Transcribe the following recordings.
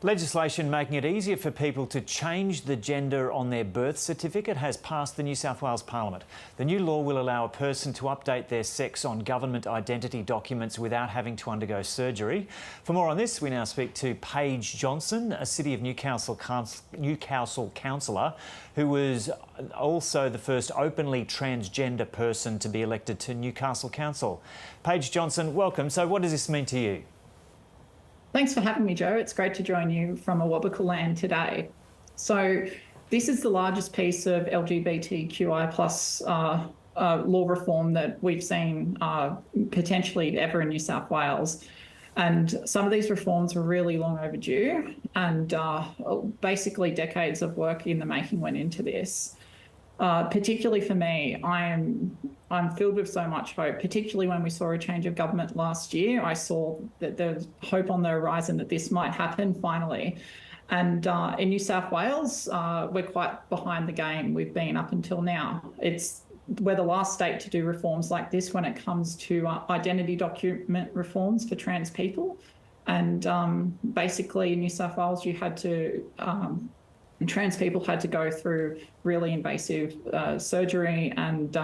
Legislation making it easier for people to change the gender on their birth certificate has passed the New South Wales Parliament. The new law will allow a person to update their sex on government identity documents without having to undergo surgery. For more on this, we now speak to Paige Johnson, a City of Newcastle councillor who was also the first openly transgender person to be elected to Newcastle Council. Paige Johnson, welcome. So what does this mean to you? Thanks for having me, Joe. It's great to join you from Awabakal land today. So this is the largest piece of LGBTQI plus law reform that we've seen potentially ever in New South Wales. And some of these reforms were really long overdue, and basically decades of work in the making went into this. Particularly for me, I'm filled with so much hope, particularly when we saw a change of government last year. I saw that there's hope on the horizon that this might happen finally. And in New South Wales, we're quite behind the game we've been up until now. We're the last state to do reforms like this when it comes to identity document reforms for trans people. And basically in New South Wales, you had to trans people had to go through really invasive surgery and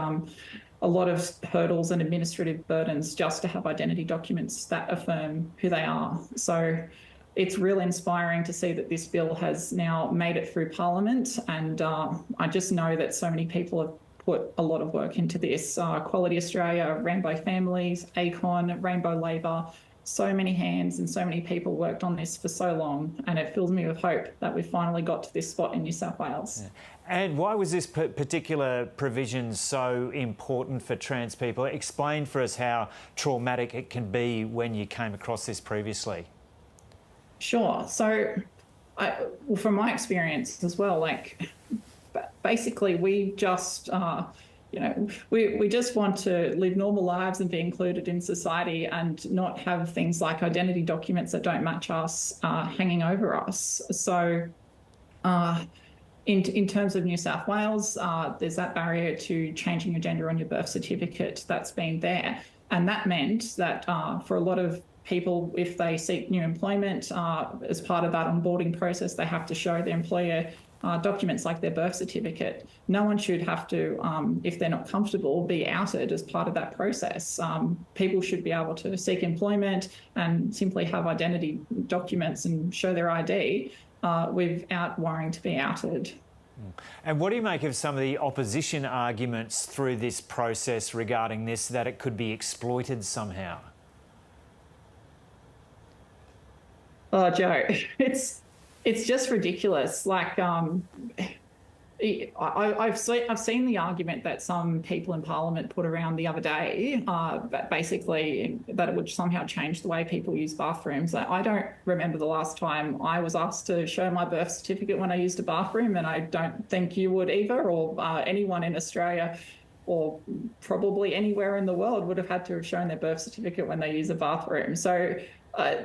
a lot of hurdles and administrative burdens just to have identity documents that affirm who they are. So it's really inspiring to see that this bill has now made it through Parliament, and I just know that so many people have put a lot of work into this. Equality Australia, Rainbow Families, ACON, Rainbow Labor, so many hands and so many people worked on this for so long, and it fills me with hope that we finally got to this spot in New South Wales. Yeah. And why was this particular provision so important for trans people? Explain for us how traumatic it can be when you came across this previously. Sure. So, well, from my experience as well, basically we just we just want to live normal lives and be included in society and not have things like identity documents that don't match us hanging over us. So in terms of New South Wales, there's that barrier to changing your gender on your birth certificate that's been there. And that meant that for a lot of people, if they seek new employment, as part of that onboarding process, they have to show the employer documents like their birth certificate. No one should have to, if they're not comfortable, be outed as part of that process. People should be able to seek employment and simply have identity documents and show their ID without worrying to be outed. And what do you make of some of the opposition arguments through this process regarding this, that it could be exploited somehow? Oh, Joe, it's just ridiculous. I've seen the argument that some people in Parliament put around the other day, basically that it would somehow change the way people use bathrooms. I don't remember the last time I was asked to show my birth certificate when I used a bathroom, and I don't think you would either, or anyone in Australia or probably anywhere in the world would have had to have shown their birth certificate when they use a bathroom. So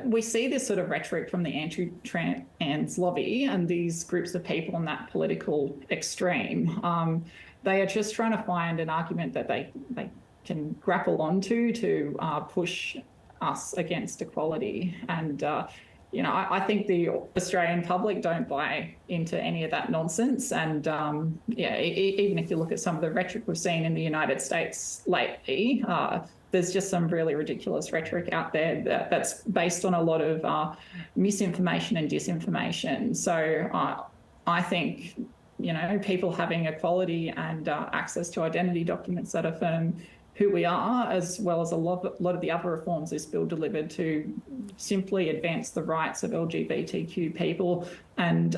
we see this sort of rhetoric from the anti-trans lobby and these groups of people on that political extreme. They are just trying to find an argument that they can grapple onto to push us against equality. And, I think the Australian public don't buy into any of that nonsense. And, even if you look at some of the rhetoric we've seen in the United States lately, there's just some really ridiculous rhetoric out there that's based on a lot of misinformation and disinformation. So I think, people having equality and access to identity documents that affirm who we are, as well as a lot of the other reforms this bill delivered to simply advance the rights of LGBTQ people and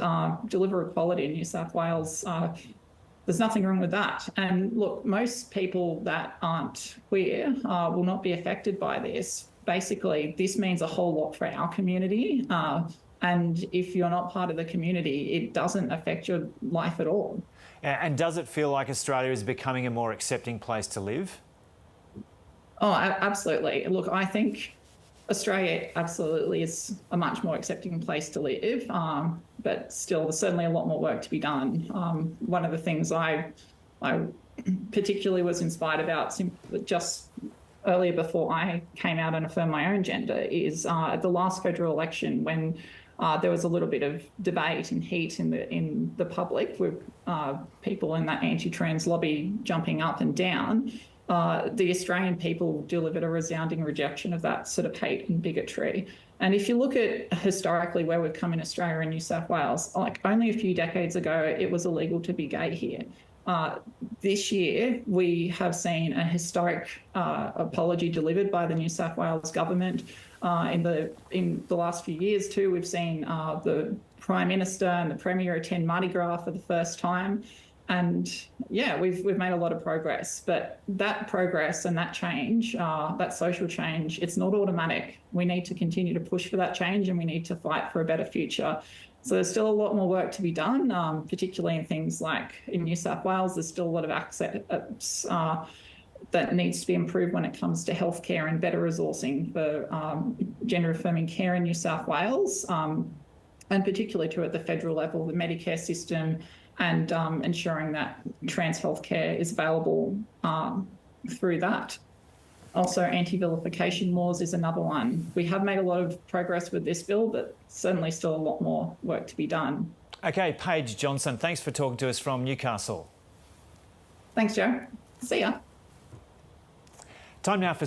deliver equality in New South Wales. There's nothing wrong with that. And look, most people that aren't queer will not be affected by this. Basically, this means a whole lot for our community. And if you're not part of the community, it doesn't affect your life at all. And does it feel like Australia is becoming a more accepting place to live? Oh, absolutely. Look, I think Australia absolutely is a much more accepting place to live, but still there's certainly a lot more work to be done. One of the things I particularly was inspired about just earlier before I came out and affirmed my own gender is at the last federal election when there was a little bit of debate and heat in the public with people in that anti-trans lobby jumping up and down. The Australian people delivered a resounding rejection of that sort of hate and bigotry. And if you look at historically where we've come in Australia and New South Wales, like only a few decades ago, it was illegal to be gay here. This year, we have seen a historic apology delivered by the New South Wales government. In the last few years too, we've seen the Prime Minister and the Premier attend Mardi Gras for the first time. And yeah, we've made a lot of progress, but that progress and that change, that social change, it's not automatic. We need to continue to push for that change, and we need to fight for a better future. So there's still a lot more work to be done, particularly in things like in New South Wales, there's still a lot of access that needs to be improved when it comes to healthcare and better resourcing for gender affirming care in New South Wales, and particularly too at the federal level, the Medicare system, and ensuring that trans healthcare is available through that. Also, anti-vilification laws is another one. We have made a lot of progress with this bill, but certainly still a lot more work to be done. Okay, Paige Johnson, thanks for talking to us from Newcastle. Thanks, Joe. See ya. Time now for